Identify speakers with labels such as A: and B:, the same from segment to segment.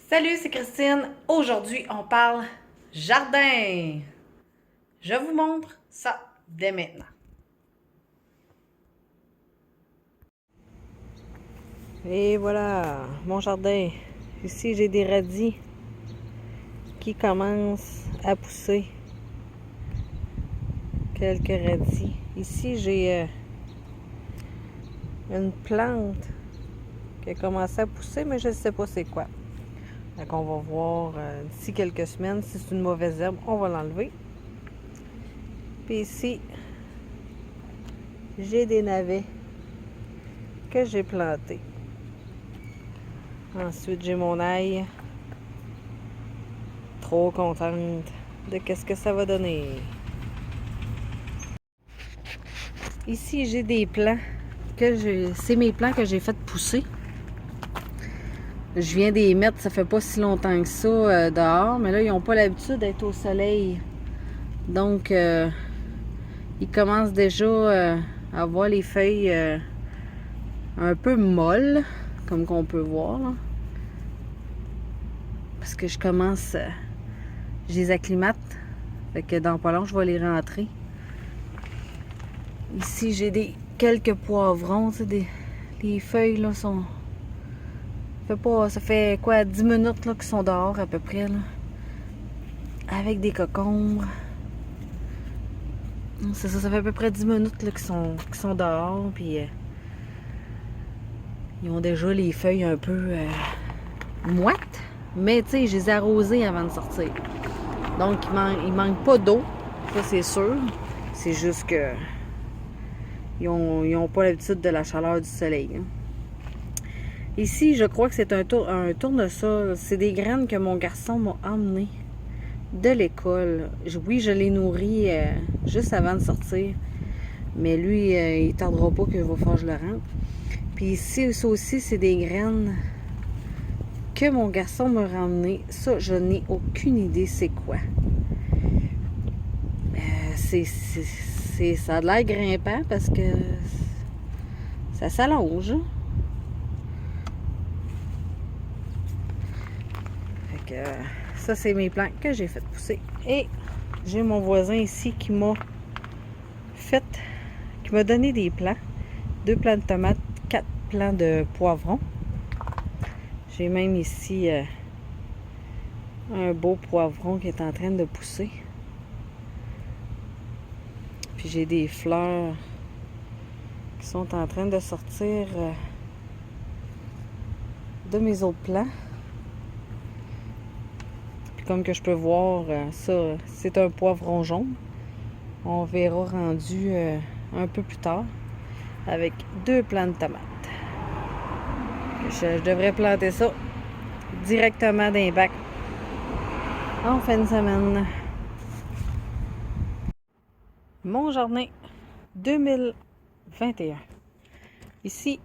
A: Salut, c'est Christine. Aujourd'hui, on parle jardin. Je vous montre ça dès maintenant.
B: Et voilà, mon jardin. Ici, j'ai des radis qui commencent à pousser. Quelques radis. Ici, j'ai une plante qui a commencé à pousser, mais je ne sais pas c'est quoi. Donc, on va voir d'ici quelques semaines. Si c'est une mauvaise herbe, on va l'enlever. Puis ici, j'ai des navets que j'ai plantés. Ensuite, j'ai mon ail. Trop contente de qu'est-ce que ça va donner. Ici, j'ai des plants c'est mes plants que j'ai fait pousser. Je viens d'y mettre, ça fait pas si longtemps que ça dehors, mais là, ils n'ont pas l'habitude d'être au soleil. Donc, ils commencent déjà à avoir les feuilles un peu molles, comme qu'on peut voir. Là. Parce que je les acclimate. Fait que dans pas long, je vais les rentrer. Ici, j'ai quelques poivrons, les feuilles là sont. Ça fait quoi, 10 minutes là, qu'ils sont dehors à peu près là. Avec des cocombres. C'est ça, ça fait à peu près 10 minutes là, qu'ils sont dehors. Puis ils ont déjà les feuilles un peu moites. Mais tu sais, je les ai arrosées avant de sortir. Donc il manque pas d'eau, ça c'est sûr. C'est juste que ils ont pas l'habitude de la chaleur du soleil. Hein. Ici, je crois que c'est un tournesol. C'est des graines que mon garçon m'a emmenées de l'école. Oui, je l'ai nourri juste avant de sortir. Mais lui, il ne tardera pas que je vais faire que je le rentre. Puis ici, ça aussi, c'est des graines que mon garçon m'a ramenées. Ça, je n'ai aucune idée c'est quoi. Ça a l'air grimpant parce que ça s'allonge. Fait que ça, c'est mes plants que j'ai fait pousser. Et j'ai mon voisin ici qui m'a donné des plants. 2 plants de tomates, 4 plants de poivrons. J'ai même ici un beau poivron qui est en train de pousser. Puis j'ai des fleurs qui sont en train de sortir de mes autres plants. Puis comme que je peux voir, ça, c'est un poivron jaune. On verra rendu un peu plus tard avec 2 plants de tomates. Je devrais planter ça directement dans les bacs en fin de semaine. Mon jardin 2021. Ici,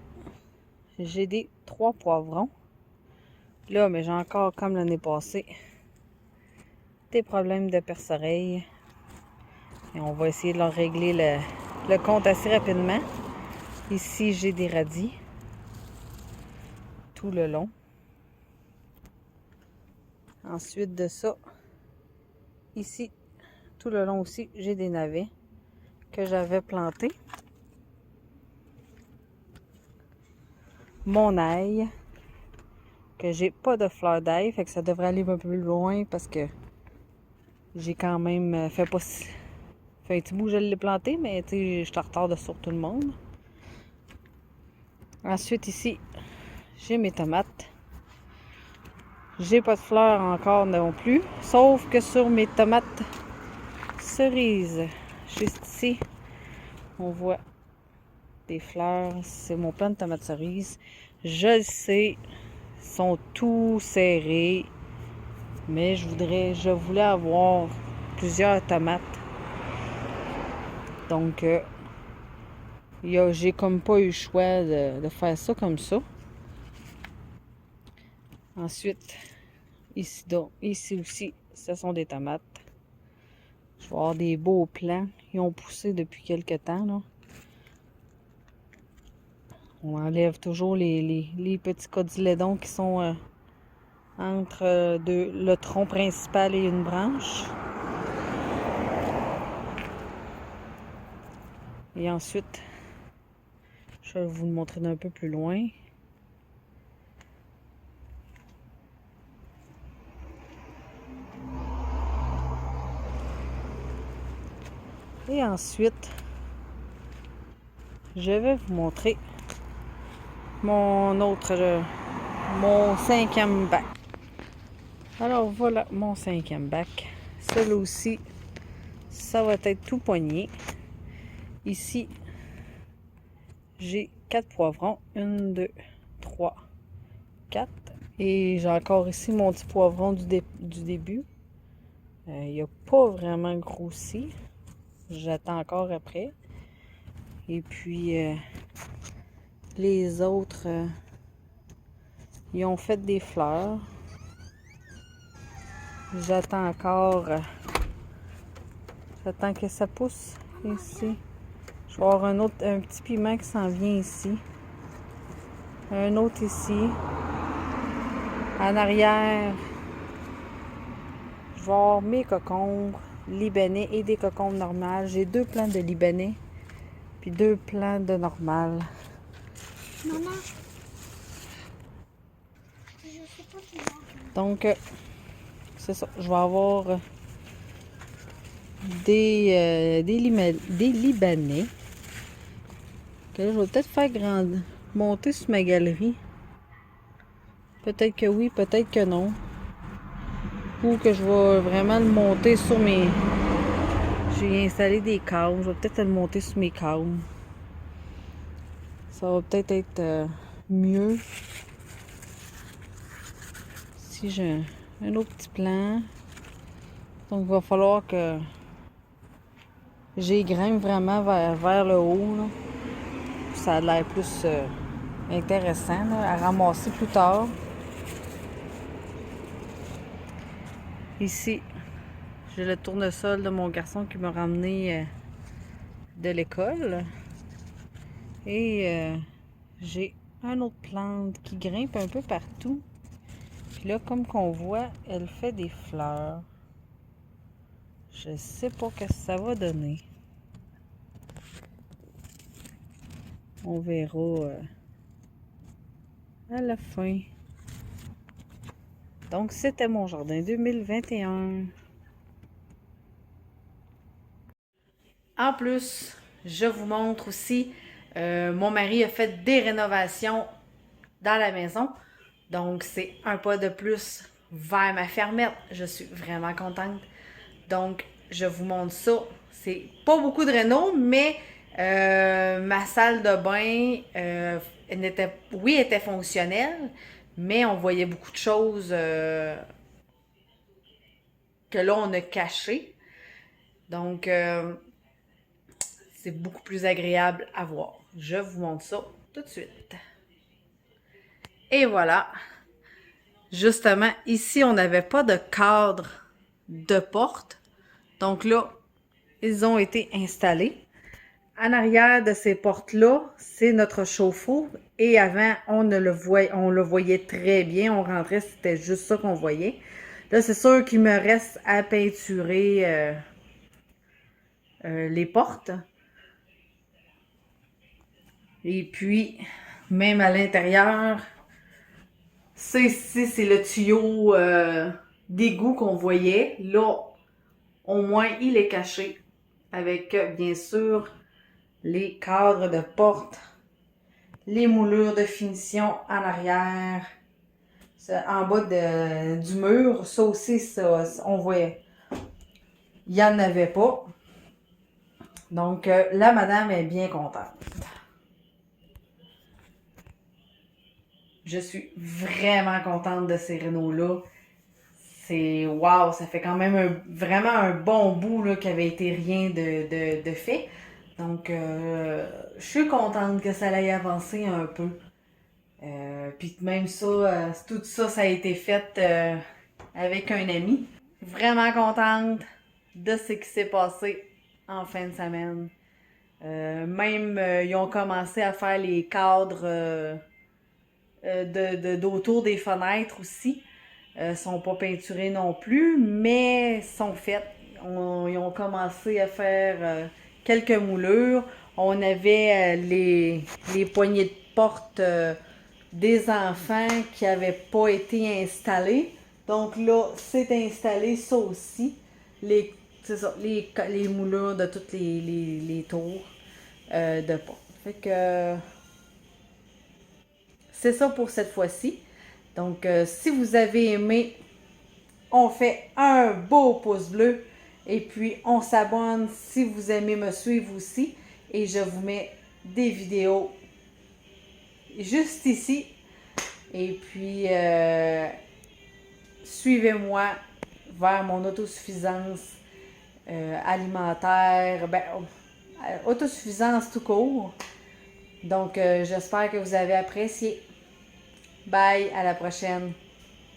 B: j'ai des 3 poivrons. Là, mais j'ai encore, comme l'année passée, des problèmes de perce-oreille. Et on va essayer de leur régler le compte assez rapidement. Ici, j'ai des radis tout le long. Ensuite de ça, ici, tout le long aussi, j'ai des navets que j'avais plantés. Mon ail, que j'ai pas de fleurs d'ail, fait que ça devrait aller un peu plus loin parce que j'ai quand même fait pas si... Fait un petit bout que je l'ai planté, mais tu sais, je suis en retard de sur tout le monde. Ensuite, ici, j'ai mes tomates. J'ai pas de fleurs encore non plus, sauf que sur mes tomates cerises, juste ici, on voit des fleurs. C'est mon plant de tomates cerises. Je le sais, ils sont tout serrés, mais je voulais avoir plusieurs tomates. Donc, j'ai comme pas eu le choix de faire ça comme ça. Ensuite, ici aussi, ce sont des tomates. Je vais avoir des beaux plants. Ils ont poussé depuis quelques temps, là. On enlève toujours les petits cotylédons qui sont entre le tronc principal et une branche. Et ensuite, je vais vous le montrer d'un peu plus loin. Et ensuite, je vais vous montrer mon 5e bac. Alors voilà mon 5e bac. Celui aussi, ça va être tout poigné. Ici, j'ai 4 poivrons. 1, 2, 3, 4. Et j'ai encore ici mon petit poivron du début. Il n'a pas vraiment grossi. J'attends encore après. Et puis, les autres, ils ont fait des fleurs. J'attends encore. J'attends que ça pousse ici. Je vais avoir un petit piment qui s'en vient ici. Un autre ici. En arrière, je vais avoir mes cocombres libanais et des cocombres normales. J'ai 2 plants de libanais puis 2 plants de normal.
C: Maman, je sais pas qui va.
B: Donc, c'est ça. Je vais avoir des libanais. Que là, je vais peut-être faire monter sur ma galerie. Peut-être que oui, peut-être que non. Ou que je vais vraiment le monter sur mes... J'ai installé des câbles. Je vais peut-être le monter sur mes câbles. Ça va peut-être être mieux. Si j'ai un autre petit plan. Donc, il va falloir que j'égrimpe vraiment vers le haut. Là. Ça a l'air plus intéressant là, à ramasser plus tard. Ici, j'ai le tournesol de mon garçon qui m'a ramené de l'école. Et j'ai une autre plante qui grimpe un peu partout. Puis là, comme qu'on voit, elle fait des fleurs. Je sais pas ce que ça va donner. On verra à la fin. Donc, c'était mon jardin 2021. En plus, je vous montre aussi, mon mari a fait des rénovations dans la maison. Donc, c'est un pas de plus vers ma fermette. Je suis vraiment contente. Donc, je vous montre ça. C'est pas beaucoup de réno, mais ma salle de bain était fonctionnelle, mais on voyait beaucoup de choses que là, on a cachées. Donc, c'est beaucoup plus agréable à voir. Je vous montre ça tout de suite. Et voilà. Justement, ici, on n'avait pas de cadre de porte. Donc là, ils ont été installés. En arrière de ces portes-là, c'est notre chauffe-eau. Et avant, on le voyait très bien. On rentrait, c'était juste ça qu'on voyait. Là, c'est sûr qu'il me reste à peinturer les portes. Et puis, même à l'intérieur, c'est le tuyau d'égout qu'on voyait. Là, au moins, il est caché avec, bien sûr, les cadres de porte, les moulures de finition en arrière, en bas du mur. Ça aussi, ça, on voyait. Il n'y en avait pas. Donc, la madame est bien contente. Je suis vraiment contente de ces rénaux-là. C'est wow, ça fait quand même vraiment un bon bout là, qui avait été rien de fait. Donc, je suis contente que ça aille avancer un peu. Puis même ça, tout ça, ça a été fait avec un ami. Vraiment contente de ce qui s'est passé en fin de semaine. Même, ils ont commencé à faire les cadres d'autour des fenêtres aussi. Sont pas peinturés non plus, mais sont faites. Ils ont commencé à faire quelques moulures. On avait les poignées de porte des enfants qui n'avaient pas été installés. Donc là, c'est installé, ça aussi. C'est ça, les moulures de toutes les tours de porte. Fait que c'est ça pour cette fois-ci. Donc, si vous avez aimé, on fait un beau pouce bleu. Et puis, on s'abonne si vous aimez me suivre aussi. Et je vous mets des vidéos juste ici. Et puis, suivez-moi vers mon autosuffisance alimentaire. Ben, autosuffisance tout court. Donc, j'espère que vous avez apprécié. Bye, à la prochaine.